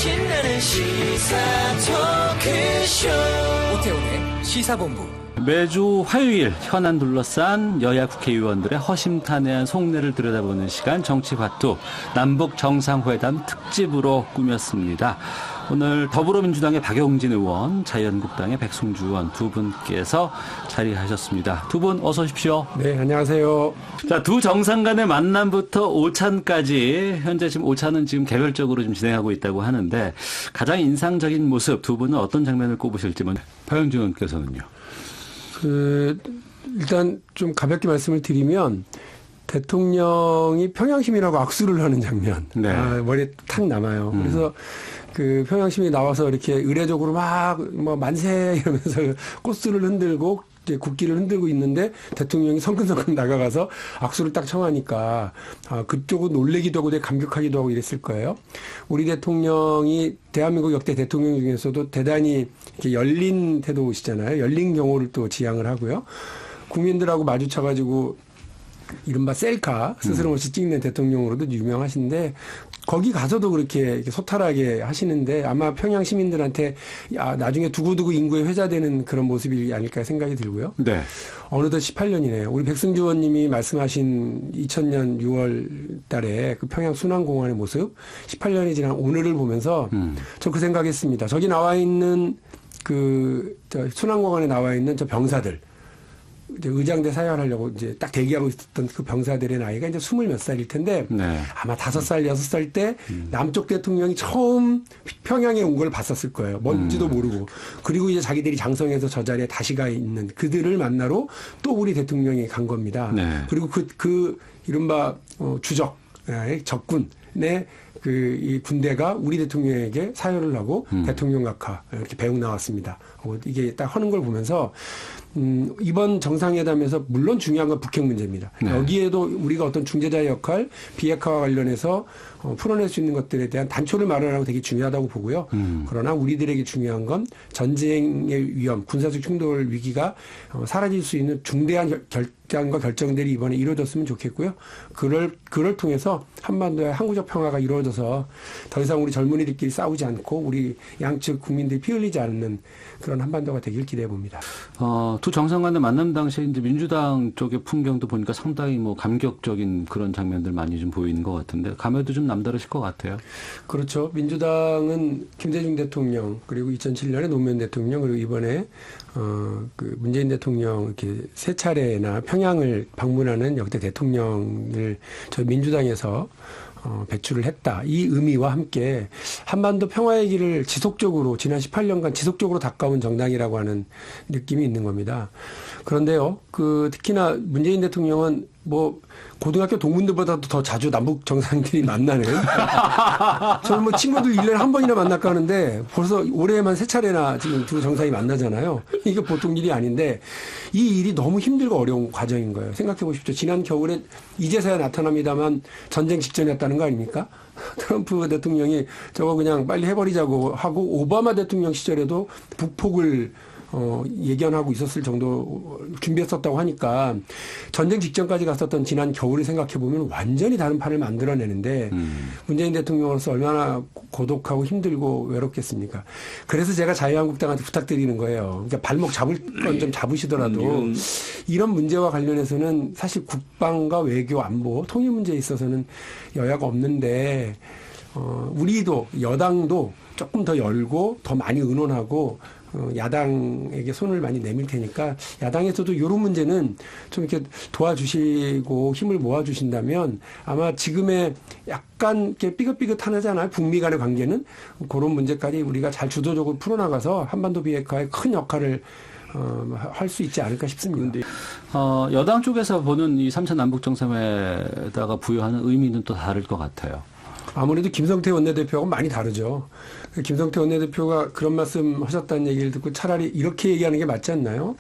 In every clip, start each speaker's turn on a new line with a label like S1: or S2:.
S1: 신나는 시사 토크쇼 오태훈의 시사본부.
S2: 매주 화요일 현안 둘러싼 여야 국회의원들의 허심탄회한 속내를 들여다보는 시간 정치화투 남북 정상회담 특집으로 꾸몄습니다. 오늘 더불어민주당의 박용진 의원, 자유한국당의 백승주 의원 두 분께서 자리하셨습니다. 두 분 어서 오십시오.
S3: 네, 안녕하세요.
S2: 자, 두 정상 간의 만남부터 오찬까지 현재 지금 오찬은 지금 개별적으로 좀 진행하고 있다고 하는데 가장 인상적인 모습 두 분은 어떤 장면을 꼽으실지 먼저 박용진 의원께서는요.
S3: 일단 좀 가볍게 말씀을 드리면 대통령이 평양시민하고 악수를 하는 장면.
S2: 네.
S3: 머리에 탁 남아요. 그래서 그 평양시민이 나와서 이렇게 의례적으로 막 뭐 만세 이러면서 꽃술을 흔들고 이제 국기를 흔들고 있는데 대통령이 성큼성큼 나가가서 악수를 딱 청하니까 그쪽은 놀래기도 하고 되게 감격하기도 하고 이랬을 거예요. 우리 대통령이 대한민국 역대 대통령 중에서도 대단히 이렇게 열린 태도시잖아요. 열린 경호를 또 지향을 하고요. 국민들하고 마주쳐가지고 이른바 셀카 스스럼 없이 찍는 대통령으로도 유명하신데 거기 가서도 그렇게 소탈하게 하시는데 아마 평양 시민들한테 나중에 두고두고 인구에 회자되는 그런 모습이 아닐까 생각이 들고요.
S2: 네.
S3: 어느덧 18년이네요. 우리 백승주 의원님이 말씀하신 2000년 6월 달에 그 평양 순환공원의 모습 18년이 지난 오늘을 보면서 저 그 생각했습니다. 저기 나와 있는 저 순환공원에 나와 있는 저 병사들 이제 의장대 사열하려고 이제 딱 대기하고 있었던 그 병사들의 나이가 이제 20몇 살일 텐데
S2: 네.
S3: 아마 5살, 6살 때 남쪽 대통령이 처음 평양에 온 걸 봤었을 거예요. 뭔지도 모르고. 그리고 이제 자기들이 장성해서 저 자리에 다시 가 있는 그들을 만나러 또 우리 대통령이 간 겁니다.
S2: 네.
S3: 그리고 그 이른바 주적, 적군의 이 군대가 우리 대통령에게 사열을 하고 대통령 각하 이렇게 배웅 나왔습니다. 이게 딱 하는 걸 보면서 이번 정상회담에서 물론 중요한 건 북핵 문제입니다.
S2: 네.
S3: 여기에도 우리가 어떤 중재자의 역할, 비핵화와 관련해서 풀어낼 수 있는 것들에 대한 단초를 마련하고 되게 중요하다고 보고요. 그러나 우리들에게 중요한 건 전쟁의 위험, 군사적 충돌 위기가 사라질 수 있는 중대한 결단과 결정들이 이번에 이루어졌으면 좋겠고요. 그걸 통해서 한반도의 항구적 평화가 이루어져서 더 이상 우리 젊은이들끼리 싸우지 않고 우리 양측 국민들이 피 흘리지 않는 그런 한반도가 되길 기대해 봅니다.
S2: 두 정상 간의 만남 당시에 이제 민주당 쪽의 풍경도 보니까 상당히 뭐 감격적인 그런 장면들 많이 좀 보이는 것 같은데 감회도 좀 남다르실 것 같아요.
S3: 그렇죠. 민주당은 김대중 대통령 그리고 2007년에 노무현 대통령 그리고 이번에 그 문재인 대통령 이렇게 세 차례나 평양을 방문하는 역대 대통령을 저희 민주당에서 배출을 했다. 이 의미와 함께 한반도 평화의 길을 지속적으로 지난 18년간 지속적으로 닦아온 정당이라고 하는 느낌이 있는 겁니다. 그런데요, 특히나 문재인 대통령은 고등학교 동문들보다도 더 자주 남북 정상들이 만나는. 저는 친구들 1년에 한 번이나 만날까 하는데 벌써 올해만 3차례나 지금 두 정상이 만나잖아요. 이게 보통 일이 아닌데 이 일이 너무 힘들고 어려운 과정인 거예요. 생각해 보십시오. 지난 겨울에 이제서야 나타납니다만 전쟁 직전이었다는 거 아닙니까? 트럼프 대통령이 저거 그냥 빨리 해버리자고 하고 오바마 대통령 시절에도 북폭을 예견하고 있었을 정도 준비했었다고 하니까 전쟁 직전까지 갔었던 지난 겨울을 생각해보면 완전히 다른 판을 만들어내는데 문재인 대통령으로서 얼마나 고독하고 힘들고 외롭겠습니까? 그래서 제가 자유한국당한테 부탁드리는 거예요. 그러니까 발목 잡을 건 좀 잡으시더라도 이런 문제와 관련해서는 사실 국방과 외교, 안보, 통일 문제에 있어서는 여야가 없는데 우리도 여당도 조금 더 열고 더 많이 의논하고 야당에게 손을 많이 내밀 테니까 야당에서도 이런 문제는 좀 이렇게 도와주시고 힘을 모아주신다면 아마 지금의 약간 이렇게 삐긋삐긋하잖아요. 북미 간의 관계는 그런 문제까지 우리가 잘 주도적으로 풀어나가서 한반도 비핵화에 큰 역할을 할 수 있지 않을까 싶습니다.
S2: 여당 쪽에서 보는 이 3차 남북 정상회담에다가 부여하는 의미는 또 다를 것 같아요.
S3: 아무래도 김성태 원내대표하고 많이 다르죠. 김성태 원내대표가 그런 말씀 하셨다는 얘기를 듣고 차라리 이렇게 얘기하는 게 맞지 않나요?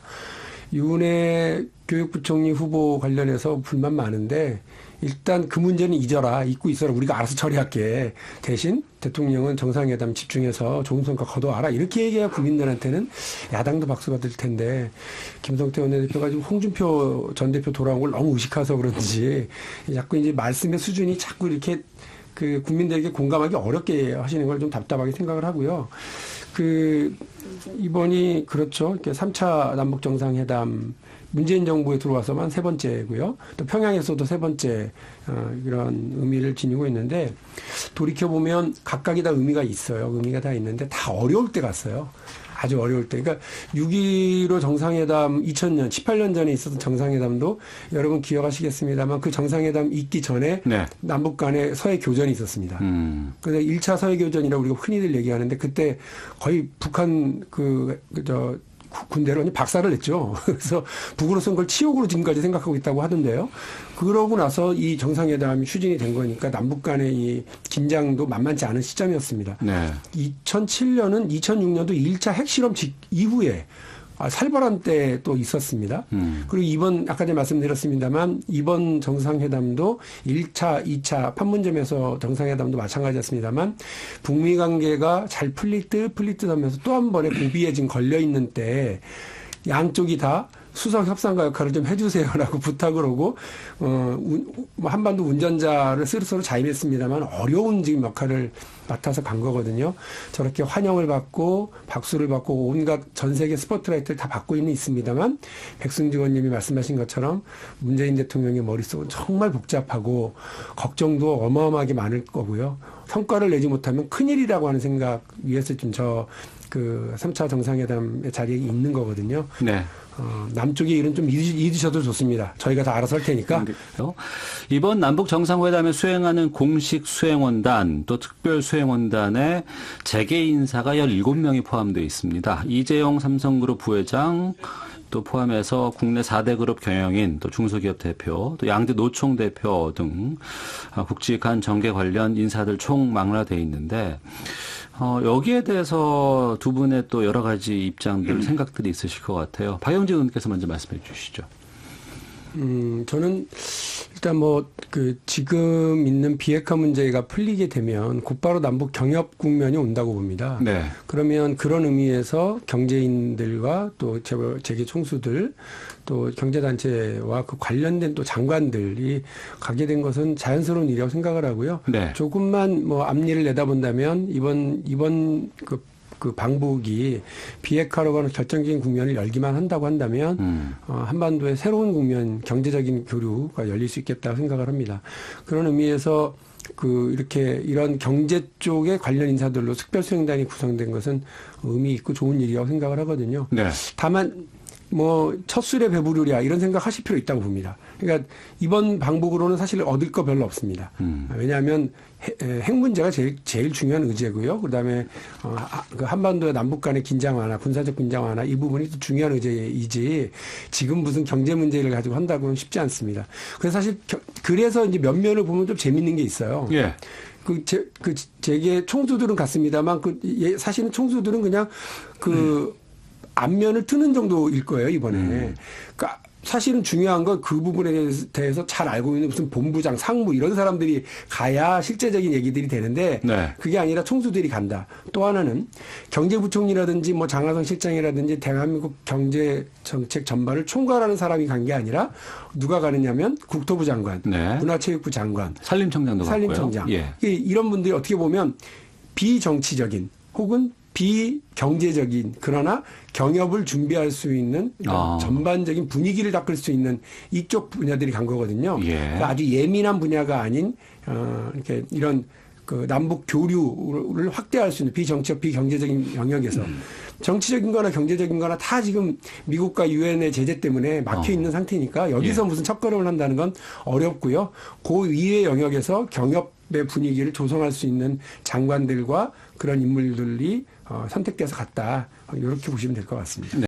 S3: 유은혜 교육부총리 후보 관련해서 불만 많은데 일단 그 문제는 잊어라. 잊고 있어라. 우리가 알아서 처리할게. 대신 대통령은 정상회담 집중해서 좋은 성과 거둬와라. 이렇게 얘기해야 국민들한테는 야당도 박수 받을 텐데 김성태 원내대표가 지금 홍준표 전 대표 돌아온 걸 너무 의식해서 그런지 자꾸 이제 말씀의 수준이 자꾸 이렇게 그 국민들에게 공감하기 어렵게 하시는 걸 좀 답답하게 생각을 하고요. 이번이 그렇죠. 이렇게 3차 남북 정상회담 문재인 정부에 들어와서만 세 번째고요. 또 평양에서도 세 번째 이런 의미를 지니고 있는데 돌이켜보면 각각이 다 의미가 있어요. 의미가 다 있는데 다 어려울 때 갔어요. 아주 어려울 때. 그러니까 6.15 정상회담 2000년, 18년 전에 있었던 정상회담도 여러분 기억하시겠습니다만 그 정상회담 있기 전에 네. 남북 간에 서해 교전이 있었습니다. 그래서 1차 서해 교전이라고 우리가 흔히들 얘기하는데 그때 거의 북한 군대로 완전 박살을 냈죠. 그래서 북으로서는 그걸 치욕으로 지금까지 생각하고 있다고 하던데요. 그러고 나서 이 정상회담이 추진이 된 거니까 남북 간의 이 긴장도 만만치 않은 시점이었습니다. 네. 2007년은 2006년도 1차 핵실험 이후에 살벌한 때 또 있었습니다. 그리고 이번 아까 전에 말씀드렸습니다만 이번 정상회담도 1차, 2차 판문점에서 정상회담도 마찬가지였습니다만 북미 관계가 잘 풀릴 듯 하면서 또 한 번의 고비에 지금 걸려있는 때 양쪽이 다 수석 협상가 역할을 좀 해주세요라고 부탁을 하고 한반도 운전자를 스스로 자임했습니다만 어려운 지금 역할을 맡아서 간 거거든요. 저렇게 환영을 받고 박수를 받고 온갖 전 세계 스포트라이트를 다 받고 있습니다만 백승주 의원님이 말씀하신 것처럼 문재인 대통령의 머릿속은 정말 복잡하고 걱정도 어마어마하게 많을 거고요. 성과를 내지 못하면 큰일이라고 하는 생각 위에서 좀 그 3차 정상회담의 자리에 있는 거거든요. 네. 남쪽의 일은 좀 잊으셔도 좋습니다. 저희가 다 알아서 할 테니까.
S2: 이번 남북 정상회담에 수행하는 공식 수행원단 또 특별 수행원단에 재계 인사가 17명이 포함되어 있습니다. 이재용 삼성그룹 부회장 또 포함해서 국내 4대 그룹 경영인 또 중소기업 대표 또 양대 노총 대표 등 굵직한 정계 관련 인사들 총 망라되어 있는데 여기에 대해서 두 분의 또 여러 가지 입장들, 생각들이 있으실 것 같아요. 박영진 의원께서 먼저 말씀해 주시죠.
S3: 저는 일단 지금 있는 비핵화 문제가 풀리게 되면 곧바로 남북 경협 국면이 온다고 봅니다. 네. 그러면 그런 의미에서 경제인들과 또 재계 총수들 또 경제단체와 그 관련된 또 장관들이 가게 된 것은 자연스러운 일이라고 생각을 하고요. 네. 조금만 앞일을 내다본다면 이번 그 방북이 비핵화로 가는 결정적인 국면을 열기만 한다고 한다면 한반도의 새로운 국면, 경제적인 교류가 열릴 수 있겠다고 생각을 합니다. 그런 의미에서 이런 경제 쪽의 관련 인사들로 특별수행단이 구성된 것은 의미 있고 좋은 일이라고 생각을 하거든요. 네. 다만 첫 술에 배부르랴 이런 생각 하실 필요 있다고 봅니다. 그러니까 이번 방북으로는 사실 얻을 거 별로 없습니다. 왜냐하면 핵 문제가 제일 중요한 의제고요. 그다음에 그 한반도의 남북 간의 긴장 완화, 군사적 긴장 완화 이 부분이 또 중요한 의제이지 지금 무슨 경제 문제를 가지고 한다고는 쉽지 않습니다. 그래서 사실 그래서 이제 몇 면을 보면 좀 재밌는 게 있어요. 예. 재계 총수들은 같습니다만 사실은 총수들은 그냥 안면을 트는 정도일 거예요, 이번에. 그러니까 사실은 중요한 건 그 부분에 대해서 잘 알고 있는 무슨 본부장, 상무 이런 사람들이 가야 실제적인 얘기들이 되는데 네. 그게 아니라 총수들이 간다. 또 하나는 경제부총리라든지 장하성 실장이라든지 대한민국 경제 정책 전반을 총괄하는 사람이 간 게 아니라 누가 가느냐면 국토부 장관, 네. 문화체육부 장관,
S2: 산림청장도 갔고요.
S3: 산림청장. 예. 이런 분들이 어떻게 보면 비정치적인 혹은 비경제적인 그러나 경협을 준비할 수 있는 전반적인 분위기를 닦을 수 있는 이쪽 분야들이 간 거거든요. 예. 그러니까 아주 예민한 분야가 아닌 이렇게 이런 남북 교류를 확대할 수 있는 비정치적 비경제적인 영역에서 정치적인 거나 경제적인 거나 다 지금 미국과 유엔의 제재 때문에 막혀 있는 상태니까 여기서 무슨 첫걸음을 한다는 건 어렵고요. 그 이외의 영역에서 경협의 분위기를 조성할 수 있는 장관들과 그런 인물들이 선택돼서 갔다. 이렇게 보시면 될 것 같습니다. 네.